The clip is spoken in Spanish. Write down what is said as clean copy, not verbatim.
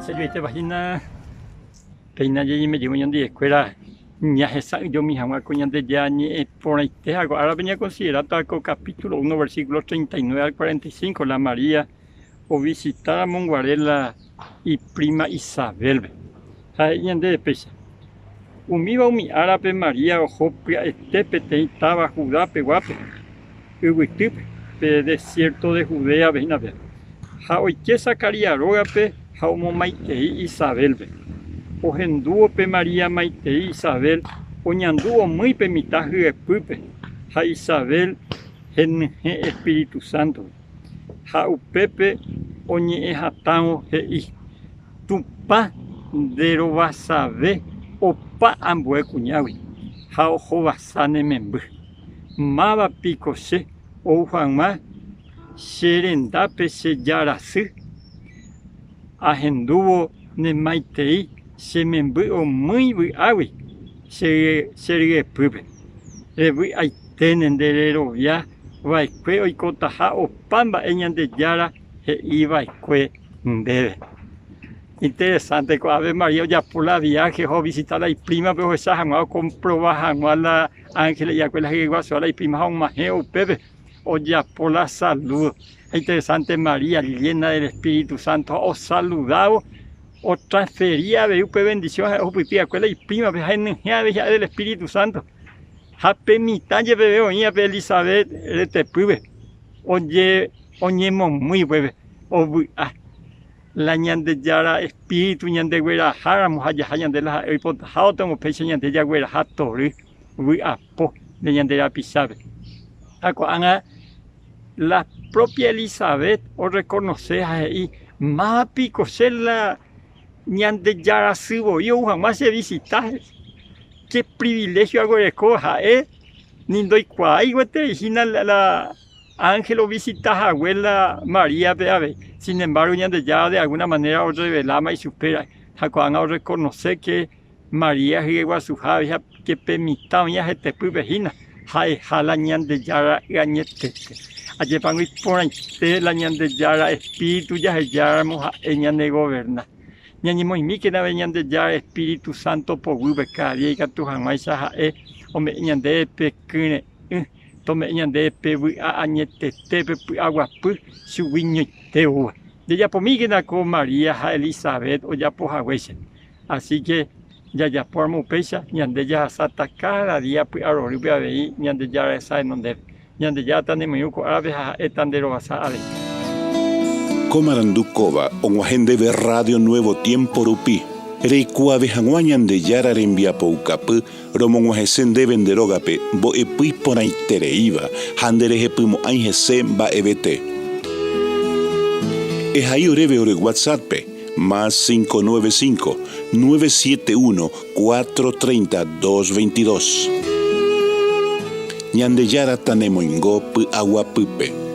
se yo esta página peina y me llevo de escuela ya yo mi jamás coñante ya ni por ahí te hago ahora venía a considerar todo capítulo 1 versículos 39 al 45 la María o visitar a Monguarela y prima Isabel ahí ande de pesa umiva mi árabe María o Jopia estepe te estaba Judá peguape uwitip pe desierto de Judea ven a ver ha hoy que sacaría rogape ha como maitei Isabel o henduo pe María maitei Isabel o ñanduo muy pe mitad pupe ha Isabel en Espíritu Santo ha upepe o ñe hatao he tupa de robasabe o pa ambue cuñawi ha o jovasane membu mava picoche o juanma serendape se yarasu ahenduo ne maitei se membu o muy awi se pupe rebu aitenen de rovia vai que oi cotaja o pamba eñande yara e iba que bebe. Interesante, con Ave María ya por la viaje o visitar a la prima, pero esa jamás comprobar jamás la ángel y aquella que igual a la prima un majeo pepe o ya por la salud. Interesante, María llena del Espíritu Santo o saludado o transfería de bendiciones o pipí aquella y prima del Espíritu Santo. Hape mitad de bebé oña pe Elizabeth te puve oye muy bebé o la ñande yara espíritu ñande güera haramos allá ñande la hipotajado tengo pecho ñande ya güera hatori muy apo de ñande la pisabe acuanga la propia Elizabeth o reconoce ahí más pico ser la ñande yara subo yo jamás se visitar qué privilegio hago de coja, ni doy cuay, la ángel o visita a abuela María Beave. Sin embargo, ya de alguna manera o revelama y supera. Jacoana reconoce que María llegó a su javia, que permita ya este pubejina. Jala ñan de yara gañete. Allí van y por ahí la ñan de yara espíritu ya moja ella de goberna. Ñañimo mi que na venían de ya Espíritu Santo por cada día que tu jamás o me ñande pequeñe tome ñande pebu a añete tepe agua pu su viño teu de ya por mi que na con María Elizabeth o ya por Hawái así que ya por mu pecha ñande ya sata cada día pu arroyo a ver ñande ya esa en donde ñande ya tan de muy co ave tan de lo vas a ver Comarandukova, onguajende de Radio Nuevo Tiempo Rupi. Reikua vejanguañan de yara rembia poucapu, romonguajesen de venderogape, bo epui por aitereiva, handereje pumo anjese ba ebete. Ejaí oreve ore WhatsApp, más 595-971-430-222. Ñande yara tanemoingo pu agua pupe.